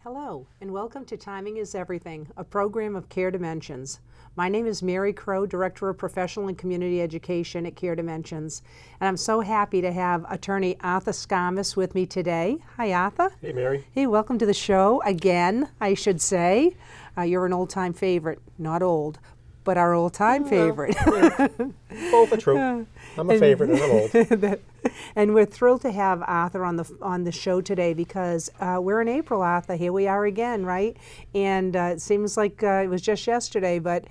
Hello, and welcome to Timing is Everything, a program of Care Dimensions. My name is Mary Crowe, Director of Professional and Community Education at Care Dimensions, and I'm so happy to have Attorney Arthur Skarmeas with me today. Hi, Arthur. Hey, Mary. Hey, welcome to the show again, I should say. You're an old-time favorite, not old, but our old-time favorite. Both are true. I'm a favorite and I'm old. And we're thrilled to have Arthur on the show today because we're in April, Arthur. Here we are again, right? And it seems like it was just yesterday, but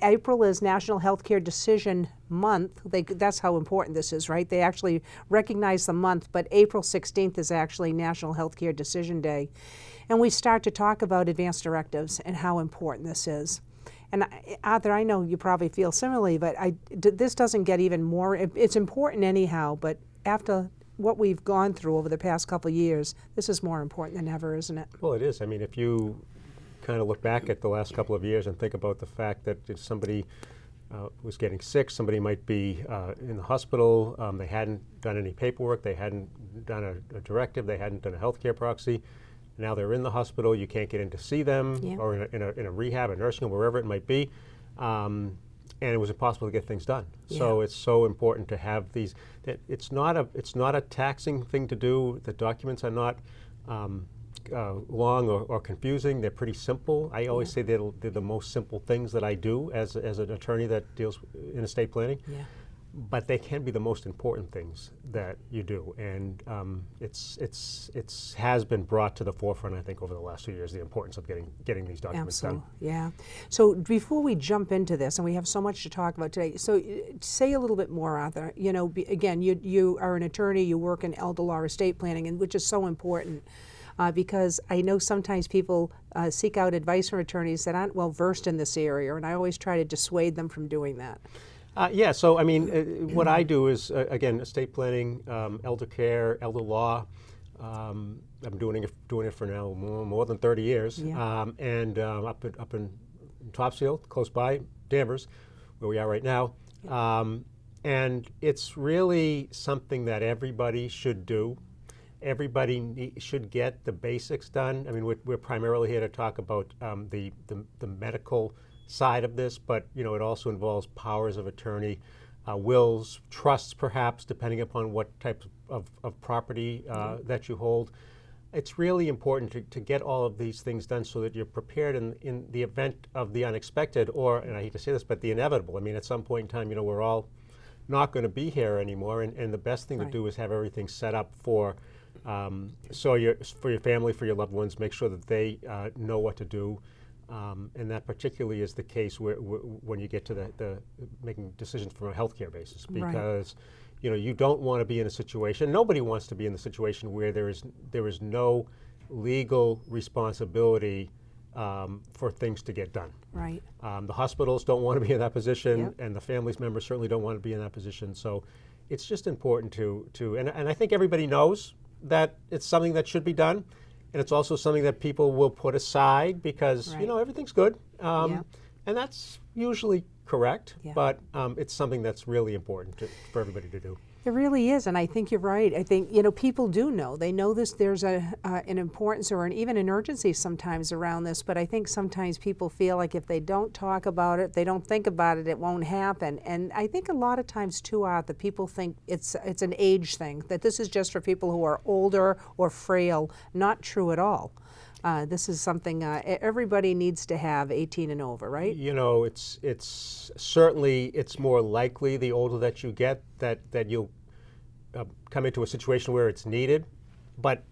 April is National Healthcare Decision Month. That's how important this is, right? They actually recognize the month, but April 16th is actually National Healthcare Decision Day. And we start to talk about advanced directives and how important this is. And Arthur, I know you probably feel similarly, but this doesn't get even more, it's important anyhow, but after what we've gone through over the past couple of years, this is more important than ever, isn't it? Well, it is. I mean, if you kind of look back at the last couple of years and think about the fact that if somebody was getting sick, somebody might be in the hospital, they hadn't done any paperwork, they hadn't done a directive, they hadn't done a healthcare proxy. Now they're in the hospital, you can't get in to see them, or in a rehab, a nursing home, wherever it might be, and it was impossible to get things done. Yeah. So it's so important to have these. It's not a taxing thing to do. The documents are not long or confusing. They're pretty simple. I always say they're the most simple things that I do as an attorney that deals in estate planning. Yeah. But they can be the most important things that you do, and it has been brought to the forefront, I think, over the last 2 years, the importance of getting these documents done. Yeah. So before we jump into this, and we have so much to talk about today, so say a little bit more, Arthur. You know, again, you are an attorney, you work in elder law estate planning, and which is so important. Because I know sometimes people seek out advice from attorneys that aren't well versed in this area, and I always try to dissuade them from doing that. Yeah, so I mean, what I do is, again, estate planning, elder care, elder law. I'm doing it for now more than 30 years. Yeah. And up in Topsfield, close by, Danvers, where we are right now. Yeah. And it's really something that everybody should do. Everybody should get the basics done. I mean, we're primarily here to talk about the medical side of this, but you know, it also involves powers of attorney, wills, trusts, perhaps, depending upon what type of property that you hold. It's really important to get all of these things done so that you're prepared in the event of the unexpected, or, and I hate to say this, but the inevitable. I mean, at some point in time, you know, we're all not going to be here anymore, and the best thing to do is have everything set up for for your family, for your loved ones, make sure that they know what to do. And that particularly is the case when you get to the making decisions from a healthcare basis, because you know, you don't want to be in a situation, nobody wants to be in the situation where there is no legal responsibility for things to get done. Right. The hospitals don't want to be in that position, and the family's members certainly don't want to be in that position. So it's just important to and I think everybody knows that it's something that should be done. And it's also something that people will put aside because, you know, everything's good. And that's usually correct, but it's something that's really important for everybody to do. It really is, and I think you're right. I think, you know, people do know. They know this. There's an importance or even an urgency sometimes around this, but I think sometimes people feel like if they don't talk about it, they don't think about it, it won't happen. And I think a lot of times, too, Arthur, people think it's an age thing, that this is just for people who are older or frail. Not true at all. This is something everybody needs to have 18 and over, right? You know, it's certainly, it's more likely the older that you get that you'll come into a situation where it's needed, but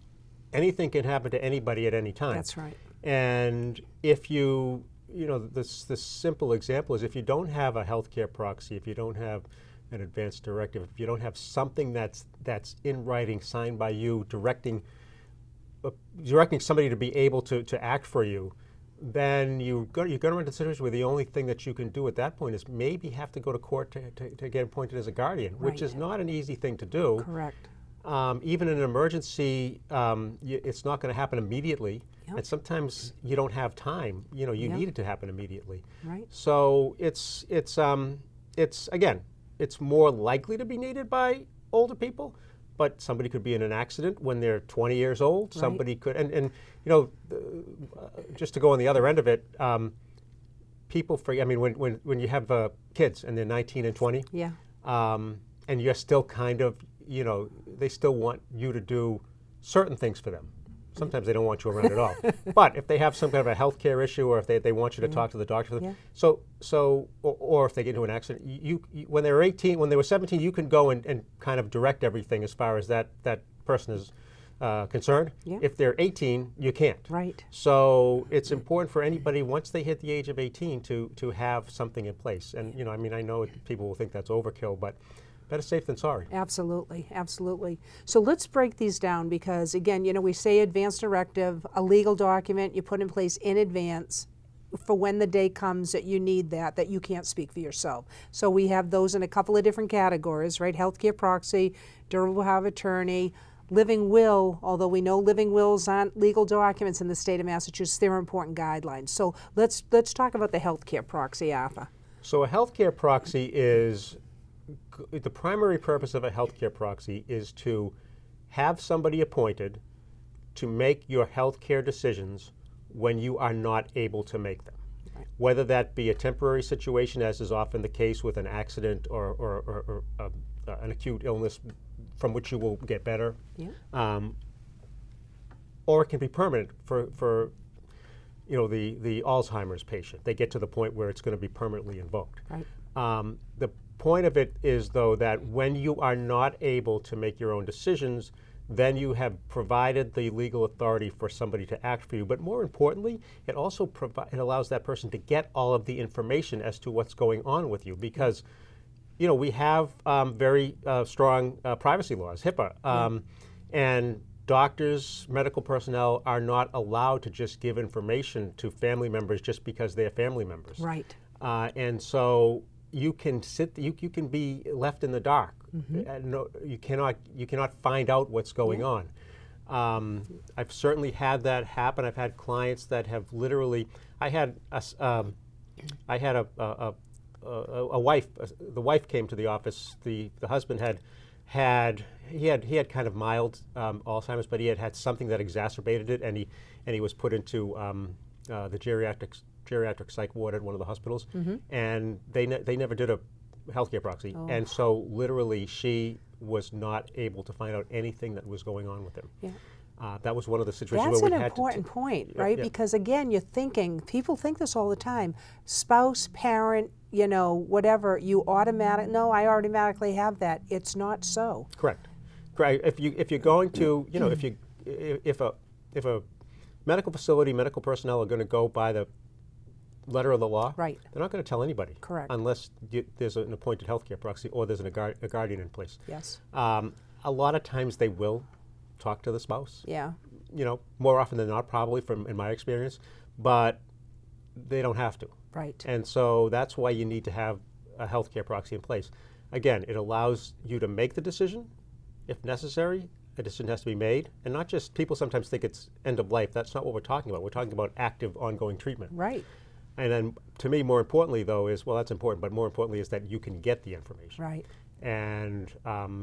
anything can happen to anybody at any time. That's right. And if you know, this simple example is if you don't have a healthcare proxy, if you don't have an advanced directive, if you don't have something that's in writing, signed by you, directing somebody to be able to act for you, then you're going to run into a situation where the only thing that you can do at that point is maybe have to go to court to get appointed as a guardian, which is not an easy thing to do. Correct. Even in an emergency, it's not going to happen immediately, and sometimes you don't have time. You know, you need it to happen immediately. Right. So it's again, it's more likely to be needed by older people, but somebody could be in an accident when they're 20 years old. Right. Somebody could, and just to go on the other end of it, people forget. I mean, when you have kids and they're 19 and 20, Yeah. And you're still kind of, they still want you to do certain things for them. Sometimes they don't want you around at all. But if they have some kind of a health care issue, or if they want you to talk to the doctor, or if they get into an accident, you when they were 18, when they were 17, you can go and kind of direct everything as far as that person is concerned. Yeah. If they're 18, you can't. Right. So it's important for anybody, once they hit the age of 18, to have something in place. And I know people will think that's overkill, but better safe than sorry. Absolutely, absolutely. So let's break these down, because again, we say advance directive, a legal document you put in place in advance for when the day comes that you need that you can't speak for yourself. So we have those in a couple of different categories, right? Healthcare proxy, durable power of attorney, living will, although we know living wills aren't legal documents in the state of Massachusetts, they're important guidelines. So let's talk about the healthcare proxy, Arthur. So a healthcare proxy is, the primary purpose of a healthcare proxy is to have somebody appointed to make your healthcare decisions when you are not able to make them. Right. Whether that be a temporary situation, as is often the case with an accident or an acute illness from which you will get better, or it can be permanent for the Alzheimer's patient. They get to the point where it's going to be permanently invoked. Right. The point of it is, though, that when you are not able to make your own decisions, then you have provided the legal authority for somebody to act for you. But more importantly, it also it allows that person to get all of the information as to what's going on with you, because we have very strong privacy laws, HIPAA, and doctors, medical personnel are not allowed to just give information to family members just because they're family members. Right. And so you can can be left in the dark. You cannot find out what's going on. I've certainly had that happen. I've had clients that have literally. I had a wife. The wife came to the office. The husband had kind of mild Alzheimer's, but he had something that exacerbated it, and he was put into the geriatric psych ward at one of the hospitals, and they never did a healthcare proxy, and so literally she was not able to find out anything that was going on with him. Yeah. That was one of the situations where we had to. That's an important point, right? Yeah. Because again, people think this all the time. Spouse, parent, whatever, I automatically have that. It's not so. Correct. If you're going to, if a medical facility, medical personnel are going to go by the letter of the law, right, they're not going to tell anybody. Correct. Unless there's an appointed healthcare proxy or there's a guardian in place. Yes. A lot of times they will talk to the spouse. Yeah. More often than not, probably in my experience, but they don't have to. Right. And so that's why you need to have a healthcare proxy in place. Again, it allows you to make the decision if necessary. A decision has to be made, and not just, people sometimes think it's end of life. That's not what we're talking about. We're talking about active, ongoing treatment. Right. And then, to me, more importantly, though, is, well, that's important, but more importantly is that you can get the information. Right. And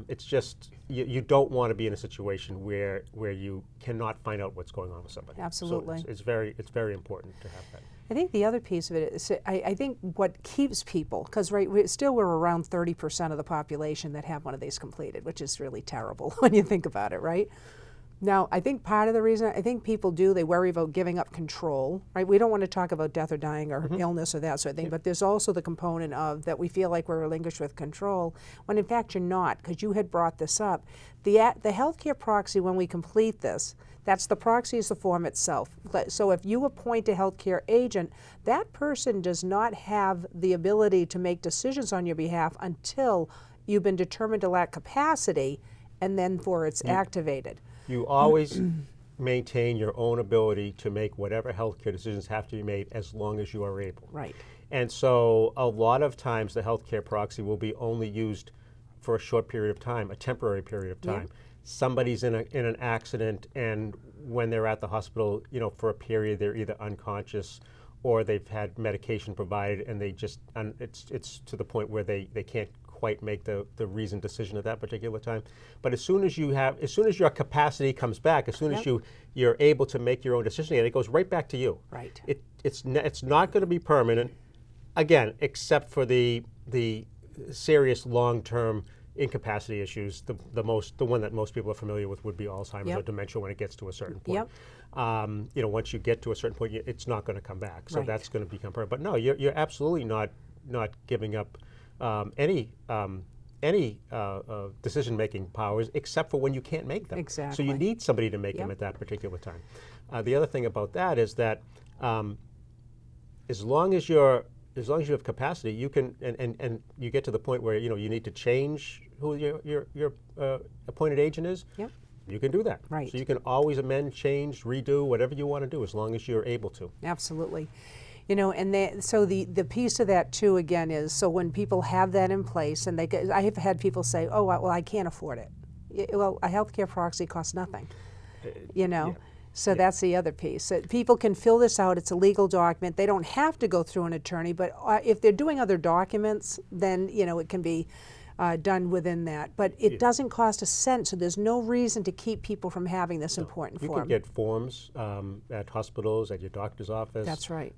it's just, you don't want to be in a situation where you cannot find out what's going on with somebody. Absolutely. So it's very important to have that. I think the other piece of it is, I think what keeps people, because we're around 30% of the population that have one of these completed, which is really terrible when you think about it, right? Now, I think part of the reason, people they worry about giving up control, right? We don't want to talk about death or dying or illness or that sort of thing, but there's also the component of that we feel like we're relinquished with control, when in fact you're not, because you had brought this up. The healthcare proxy, when we complete this, the proxy is the form itself. So if you appoint a healthcare agent, that person does not have the ability to make decisions on your behalf until you've been determined to lack capacity, and then it's activated. You always maintain your own ability to make whatever healthcare decisions have to be made as long as you are able. Right. And so a lot of times the healthcare proxy will be only used for a short period of time, a temporary period of time. Yeah. Somebody's in an accident, and when they're at the hospital, for a period, they're either unconscious or they've had medication provided, and they just, it's to the point where they can't quite make the reasoned decision at that particular time. But as soon as your capacity comes back, as soon as you're able to make your own decision, and it goes right back to you. Right. It's not going to be permanent, again, except for the serious long-term incapacity issues. The one that most people are familiar with would be Alzheimer's or dementia when it gets to a certain point. Once you get to a certain point, it's not going to come back. So that's going to become permanent. But no, you're absolutely not giving up any decision-making powers, except for when you can't make them. Exactly. So you need somebody to make them at that particular time. The other thing about that is that as long as you have capacity, you can, and you get to the point where you need to change who your appointed agent is. Yep. You can do that. Right. So you can always amend, change, redo, whatever you want to do, as long as you're able to. Absolutely. And so the piece of that too, again, is so when people have that in place, and I have had people say, oh, well, I can't afford it. Well, a healthcare proxy costs nothing. So that's the other piece. People can fill this out. It's a legal document. They don't have to go through an attorney, but if they're doing other documents, then it can be done within that. But it doesn't cost a cent, so there's no reason to keep people from having this important form. You can get forms at hospitals, at your doctor's office. That's right.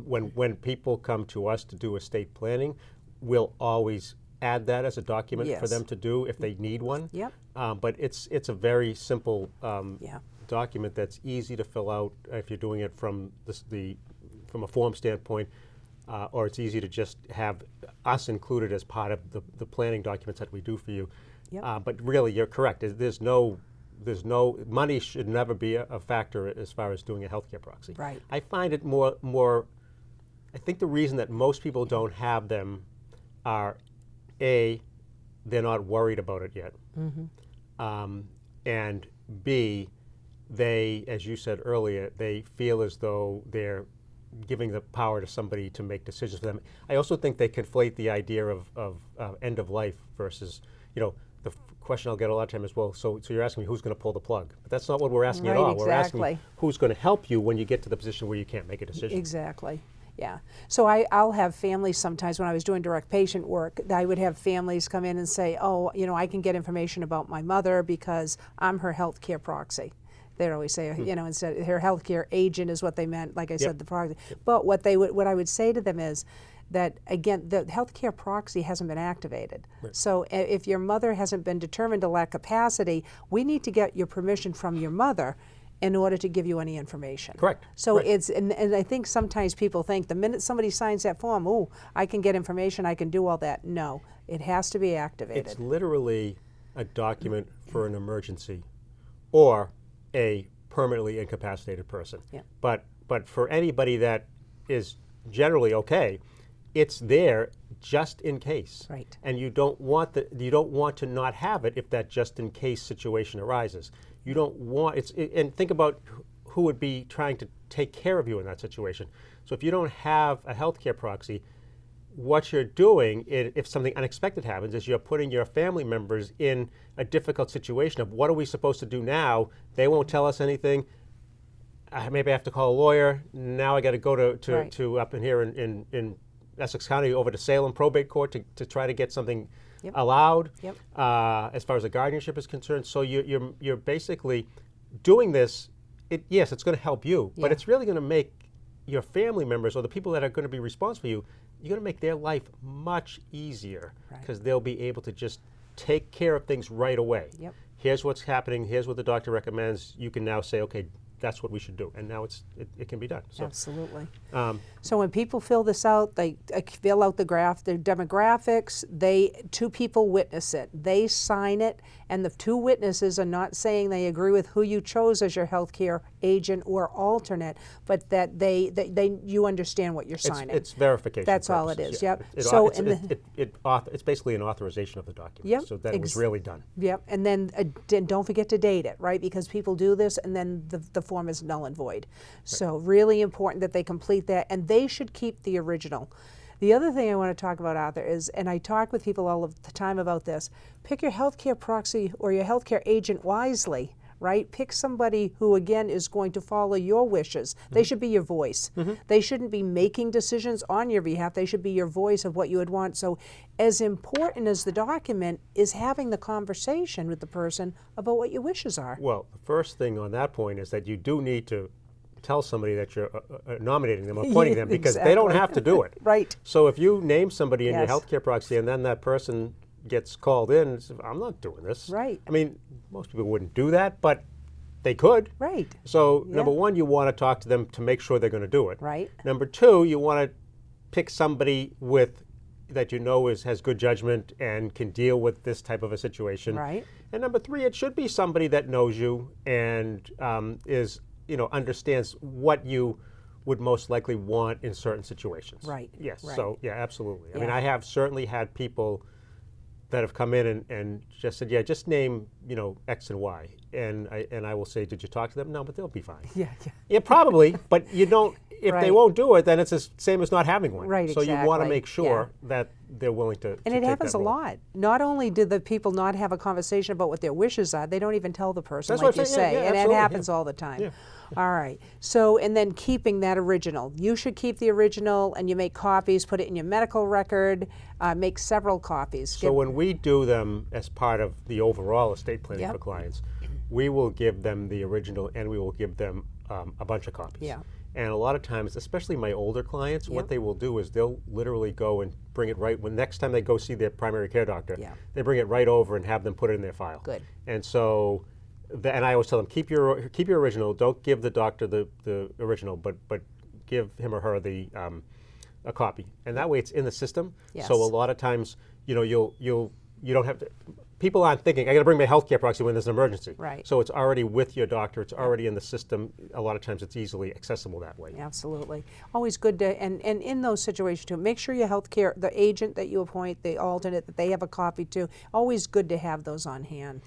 When people come to us to do estate planning, we'll always add that as a document for them to do if they need one. Yep. But it's a very simple document that's easy to fill out if you're doing it from from a form standpoint, or it's easy to just have us included as part of the planning documents that we do for you. Yep. But really, you're correct. There's no money should never be a factor as far as doing a healthcare proxy. Right. I find it more. I think the reason that most people don't have them are A, they're not worried about it yet, and B, they, as you said earlier, they feel as though they're giving the power to somebody to make decisions for them. I also think they conflate the idea of end of life versus, the question I'll get a lot of time is, well, so you're asking me who's going to pull the plug? But that's not what we're asking at all. Exactly. We're asking who's going to help you when you get to the position where you can't make a decision. Exactly. Yeah. So I'll have families sometimes when I was doing direct patient work, I would have families come in and say, oh, I can get information about my mother because I'm her healthcare proxy. They'd always say, instead her healthcare agent is what they meant, like I said, the proxy. But what I would say to them is that, again, the healthcare proxy hasn't been activated. Right. So if your mother hasn't been determined to lack capacity, we need to get your permission from your mother in order to give you any information. Correct. So and I think sometimes people think the minute somebody signs that form, oh, I can get information, I can do all that. No, it has to be activated. It's literally a document for an emergency or a permanently incapacitated person. Yeah. But for anybody that is generally okay, it's there just in case. Right. And you don't want to not have it if that just in case situation arises. You don't want and think about who would be trying to take care of you in that situation. So if you don't have a healthcare proxy, what you're doing, if something unexpected happens, is you're putting your family members in a difficult situation of what are we supposed to do now? They won't tell us anything. Maybe I have to call a lawyer. Now I got to go to up in here in Essex County over to Salem probate court to try to get something allowed as far as the guardianship is concerned. So you're basically doing this. Yes, it's going to help you, but it's really going to make your family members or the people that are going to be responsible for you, you're going to make their life much easier because they'll be able to just take care of things right away. Yep. Here's what's happening. Here's what the doctor recommends. You can now say, okay, that's what we should do. And now it can be done. So, absolutely. So when people fill this out, they fill out the demographics, two people witness it. They sign it, and the two witnesses are not saying they agree with who you chose as your healthcare agent or alternate, but that you understand what you're signing. It's verification. That's purposes. all it is. Yeah. Yep. It's basically an authorization of the document. Yep. So that it was really done. Yep. And then don't forget to date it, right? Because people do this, and then the form is null and void. Right. So really important that they complete that, and they should keep the original. The other thing I want to talk about, Arthur, is, and I talk with people all of the time about this, pick your healthcare proxy or your healthcare agent wisely, right? Pick somebody who, again, is going to follow your wishes. They should be your voice. They shouldn't be making decisions on your behalf. They should be your voice of what you would want. So as important as the document is having the conversation with the person about what your wishes are. Well, the first thing on that point is that you do need to tell somebody that you're nominating them, appointing them, because they don't have to do it. Right. So if you name somebody in your Yes. healthcare proxy and then that person gets called in and says, I'm not doing this. Right. I mean, most people wouldn't do that, but they could. Right. So Yeah. number one, you want to talk to them to make sure they're going to do it. Right. Number two, you want to pick somebody that you know has good judgment and can deal with this type of a situation. Right. And number three, it should be somebody that knows you and understands what you would most likely want in certain situations. Right. Yes. Right. So yeah, absolutely. I mean, Yeah. I have certainly had people that have come in and just said, yeah, just name X and Y, and I will say, did you talk to them? No, but they'll be fine. Yeah. Yeah, probably, but you don't. If Right. they won't do it, then it's the same as not having one. Right, So you want to exactly. make sure that they're willing to. And it happens a lot. Not only do the people not have a conversation about what their wishes are, they don't even tell the person, That's like what you I'm saying. say. Yeah, And it absolutely, happens all the time. All right. So, and then keeping that original. You should keep the original, and you make copies, put it in your medical record, make several copies. So when we do them as part of the overall estate planning Yep. for clients, we will give them the original and we will give them a bunch of copies. Yeah. And a lot of times, especially my older clients, Yep. what they will do is they'll literally go and bring it right when next time they go see their primary care doctor. Yeah. They bring it right over and have them put it in their file. Good. And so, and I always tell them keep your original. Don't give the doctor the original, but give him or her a copy, and that way it's in the system. Yes. So a lot of times, you don't have to. People aren't thinking, I got to bring my healthcare proxy when there's an emergency. Right. So it's already with your doctor. It's already in the system. A lot of times it's easily accessible that way. Absolutely. Always good to, and in those situations too, make sure your healthcare, the agent that you appoint, the alternate, that they have a copy too. Always good to have those on hand.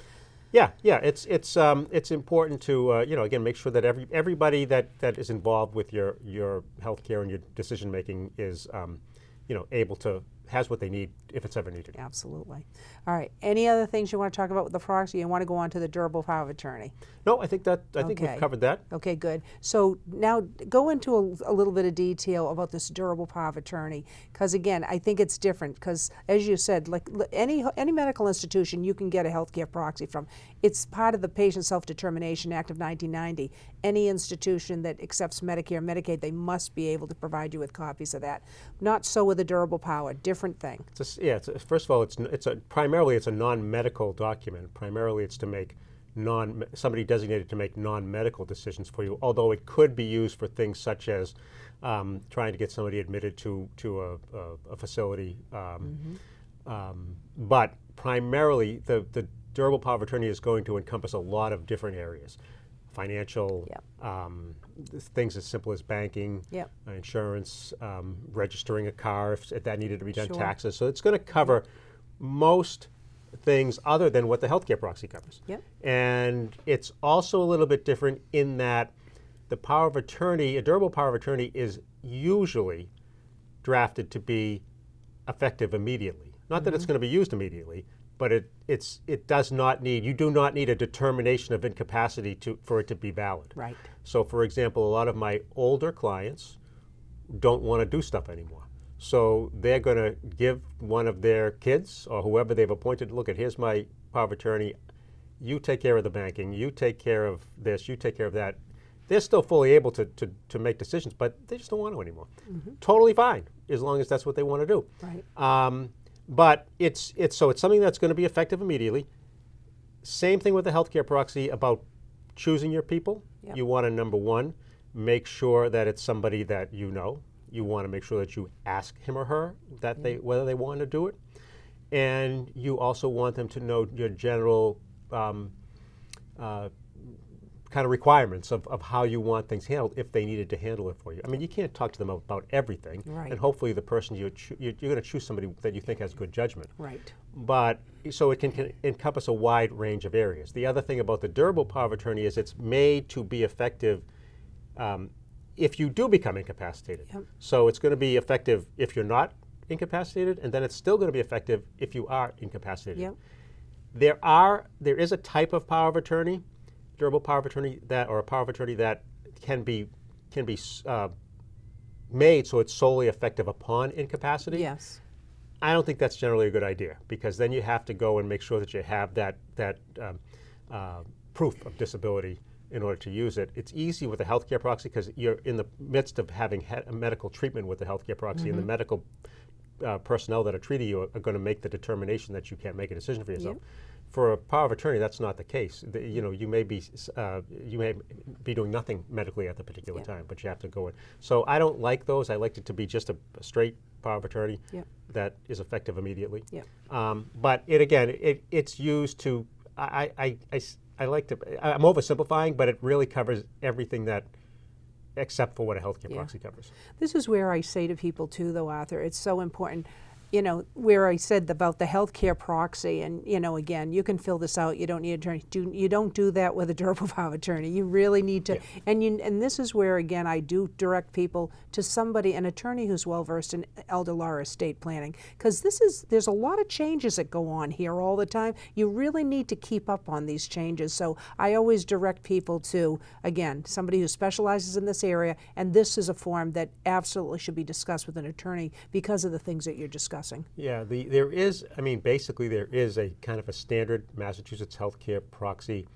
Yeah. It's important to again make sure that everybody that is involved with your healthcare and your decision making is able to has what they need if it's ever needed. Absolutely. All right. Any other things you want to talk about with the proxy? You want to go on to the durable power of attorney? No, I think we've Okay. covered that. Okay, good. So now go into a little bit of detail about this durable power of attorney, because again, I think it's different. Because as you said, like any medical institution, you can get a healthcare proxy from. It's part of the Patient Self-Determination Act of 1990. Any institution that accepts Medicare and Medicaid, they must be able to provide you with copies of that. Not so with a durable power. Different thing. First of all, primarily it's a non-medical document. Primarily, it's to make somebody designated to make non-medical decisions for you. Although it could be used for things such as trying to get somebody admitted to a facility. But primarily, the durable power of attorney is going to encompass a lot of different areas. Financial, things as simple as banking, insurance, registering a car if that needed to be done, Sure. taxes. So it's going to cover most things other than what the healthcare proxy covers. And it's also a little bit different in that the power of attorney, a durable power of attorney, is usually drafted to be effective immediately. Not that it's going to be used immediately, but it does not need, you do not need a determination of incapacity for it to be valid. Right. So for example, a lot of my older clients don't want to do stuff anymore. So they're going to give one of their kids or whoever they've appointed, look, here's my power of attorney, you take care of the banking, you take care of this, you take care of that. They're still fully able to make decisions, but they just don't want to anymore. Totally fine, as long as that's what they want to do. Right. But it's something that's going to be effective immediately. Same thing with the healthcare proxy about choosing your people. You want to, number one, make sure that it's somebody that you know. You want to make sure that you ask him or her that whether they want to do it. And you also want them to know your general kind of requirements of how you want things handled if they needed to handle it for you. I mean, you can't talk to them about everything, Right. and hopefully the person you're going to choose somebody that you think has good judgment. Right. But so it can encompass a wide range of areas. The other thing about the durable power of attorney is it's made to be effective if you do become incapacitated. So it's going to be effective if you're not incapacitated, and then it's still going to be effective if you are incapacitated. There is a type of power of attorney durable power of attorney that, or a power of attorney that can be made so it's solely effective upon incapacity. Yes. I don't think that's generally a good idea, because then you have to go and make sure that you have that proof of disability in order to use it. It's easy with a healthcare proxy because you're in the midst of having medical treatment with the healthcare proxy, and the medical personnel that are treating you are going to make the determination that you can't make a decision for yourself. Yep. For a power of attorney, that's not the case. You may be doing nothing medically at the particular time, but you have to go in. So I don't like those. I like it to be just a straight power of attorney that is effective immediately. But it's used to. I'm oversimplifying, but it really covers everything that, except for what a healthcare proxy covers. This is where I say to people too, though, Arthur, it's so important. Where I said about the healthcare proxy, and again, you can fill this out. You don't need an attorney. You don't do that with a durable power of attorney. You really need to, and this is where again I do direct people to somebody, an attorney who's well versed in elder law or estate planning, because there's a lot of changes that go on here all the time. You really need to keep up on these changes. So I always direct people to, again, somebody who specializes in this area, and this is a form that absolutely should be discussed with an attorney because of the things that you're discussing. Yeah, there is a kind of a standard Massachusetts healthcare proxy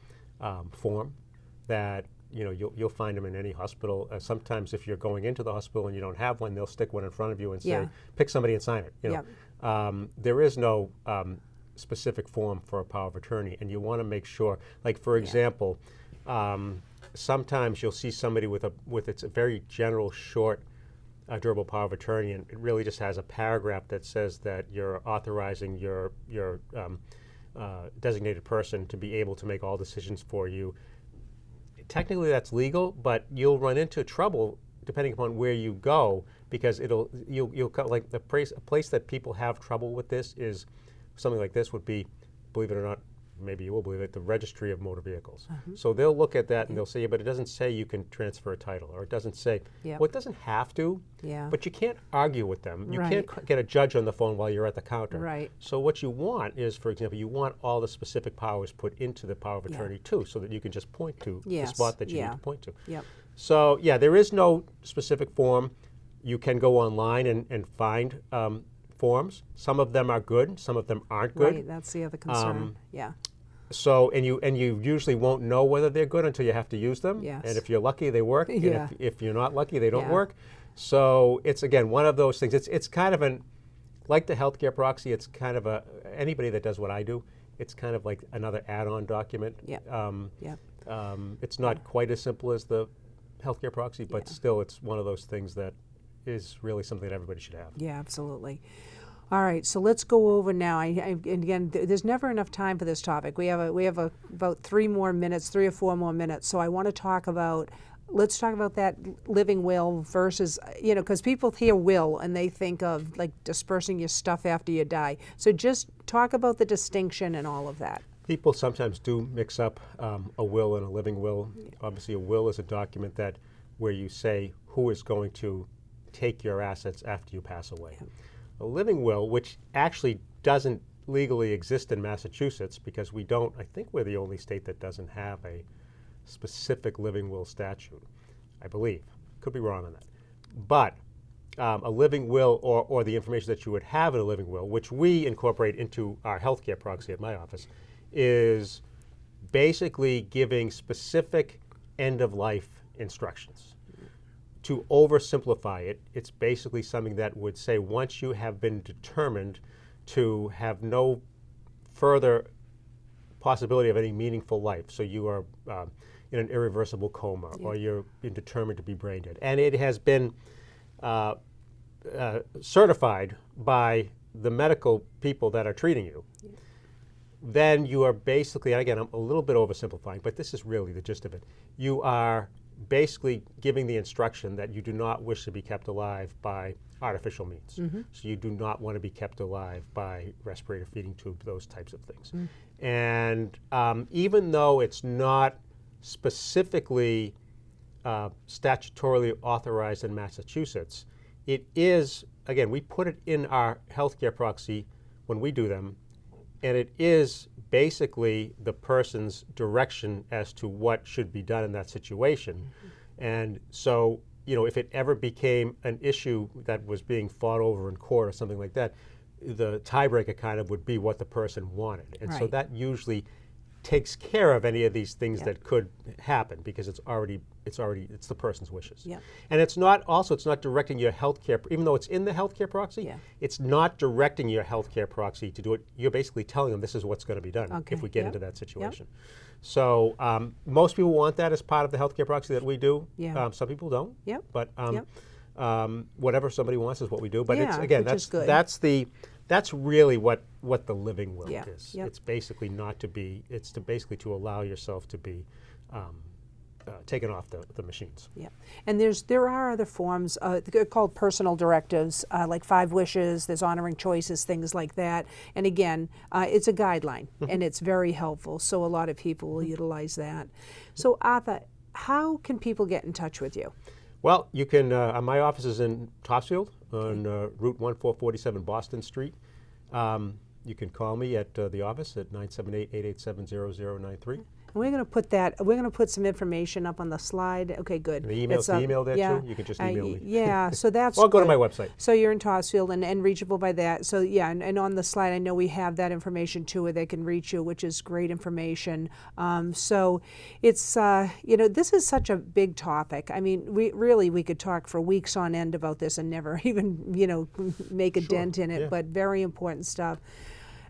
form that you'll find them in any hospital. Sometimes if you're going into the hospital and you don't have one, they'll stick one in front of you and say, pick somebody and sign it. There is no specific form for a power of attorney, and you want to make sure, like for example, sometimes you'll see somebody with it's a very general short durable power of attorney, and it really just has a paragraph that says that you're authorizing your designated person to be able to make all decisions for you. Technically that's legal, but you'll run into trouble depending upon where you go, because you'll like a place that people have trouble with this is something like this would be, believe it or not, maybe you will believe it, the registry of motor vehicles. So they'll look at that and they'll say, but it doesn't say you can transfer a title, or it doesn't say, well, it doesn't have to, but you can't argue with them. You can't get a judge on the phone while you're at the counter. So what you want is, for example, you want all the specific powers put into the power of attorney too, so that you can just point to the spot that you need to point to. So yeah, there is no specific form. You can go online and find forms. Some of them are good, some of them aren't good. Right, that's the other concern. So, and you usually won't know whether they're good until you have to use them. And if you're lucky, they work. And if you're not lucky, they don't work. So it's, again, one of those things. It's kind of like the healthcare proxy, it's kind of anybody that does what I do, it's kind of like another add-on document. It's not quite as simple as the healthcare proxy, but still it's one of those things that is really something that everybody should have. Yeah, absolutely. All right, so let's go over now. And again, there's never enough time for this topic. We have about 3 or 4 more minutes. So I want to talk about. Let's talk about that living will versus, because people hear will and they think of like dispersing your stuff after you die. So just talk about the distinction and all of that. People sometimes do mix up a will and a living will. Obviously, a will is a document where you say who is going to take your assets after you pass away. A living will, which actually doesn't legally exist in Massachusetts, because I think we're the only state that doesn't have a specific living will statute, I believe. Could be wrong on that. But a living will, or the information that you would have in a living will, which we incorporate into our healthcare proxy at my office, is basically giving specific end-of-life instructions. To oversimplify it, it's basically something that would say once you have been determined to have no further possibility of any meaningful life, so you are in an irreversible coma, or you're determined to be brain dead, and it has been certified by the medical people that are treating you, then you are basically, and again, I'm a little bit oversimplifying, but this is really the gist of it, you are basically giving the instruction that you do not wish to be kept alive by artificial means. So you do not want to be kept alive by respirator, feeding tube, those types of things. And even though it's not specifically statutorily authorized in Massachusetts, it is, again, we put it in our healthcare proxy when we do them, and it is basically the person's direction as to what should be done in that situation. And so, if it ever became an issue that was being fought over in court or something like that, the tiebreaker kind of would be what the person wanted. And so that usually takes care of any of these things that could happen, because it's the person's wishes. And it's not directing your healthcare, even though it's in the healthcare proxy, it's not directing your healthcare proxy to do it. You're basically telling them this is what's going to be done if we get into that situation. So most people want that as part of the healthcare proxy that we do. Some people don't. But whatever somebody wants is what we do. But it's, again, that's really what the living will is. It's basically it's basically to allow yourself to be taken off the machines. And there are other forms called personal directives, like 5 wishes, there's honoring choices, things like that. And again, it's a guideline, and it's very helpful, so a lot of people will utilize that. So Arthur, how can people get in touch with you? Well, you can, my office is in Topsfield on Route 1447 Boston Street. You can call me at the office at 978-887-0093. And we're going to put we're going to put some information up on the slide. Okay, good. The email there too? You can just email me. So that's Or go to my website. So you're in Topsfield and reachable by that. So and on the slide I know we have that information too, where they can reach you, which is great information. So it's, this is such a big topic. I mean, we could talk for weeks on end about this and never even, make a dent in it, but very important stuff.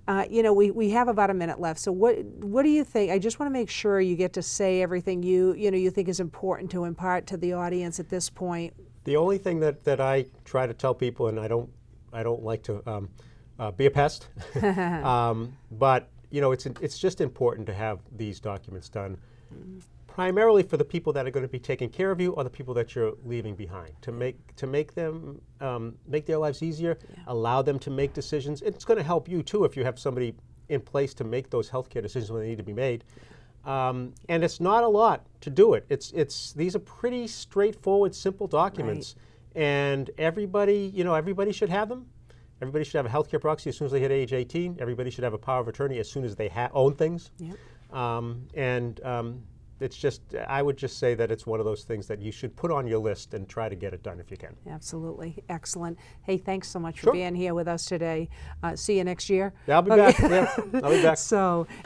We have about a minute left. So what do you think? I just want to make sure you get to say everything you think is important to impart to the audience at this point. The only thing that I try to tell people, and I don't like to be a pest, but it's just important to have these documents done, primarily for the people that are going to be taking care of you or the people that you're leaving behind, to make them make their lives easier, allow them to make decisions. It's going to help you too if you have somebody in place to make those healthcare decisions when they need to be made. And it's not a lot to do it. These are pretty straightforward, simple documents, and everybody should have them. Everybody should have a healthcare proxy as soon as they hit age 18. Everybody should have a power of attorney as soon as they own things. It's just, I would just say that it's one of those things that you should put on your list and try to get it done if you can. Absolutely. Excellent. Hey, thanks so much for being here with us today. See you next year. Yeah, I'll be back. I'll be back.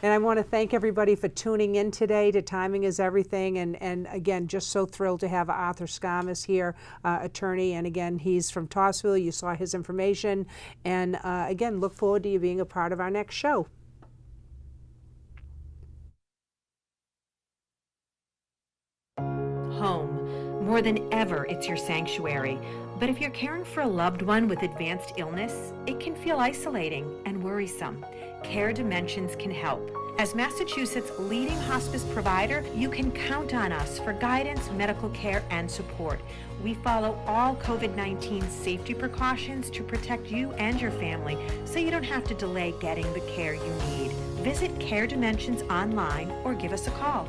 And I want to thank everybody for tuning in today to Timing is Everything. And again, just so thrilled to have Arthur Skarmeas here, attorney. And again, he's from Topsfield. You saw his information. And again, look forward to you being a part of our next show. Home. More than ever, it's your sanctuary. But if you're caring for a loved one with advanced illness, it can feel isolating and worrisome. Care Dimensions can help. As Massachusetts' leading hospice provider, you can count on us for guidance, medical care, and support. We follow all COVID-19 safety precautions to protect you and your family, so you don't have to delay getting the care you need. Visit Care Dimensions online or give us a call.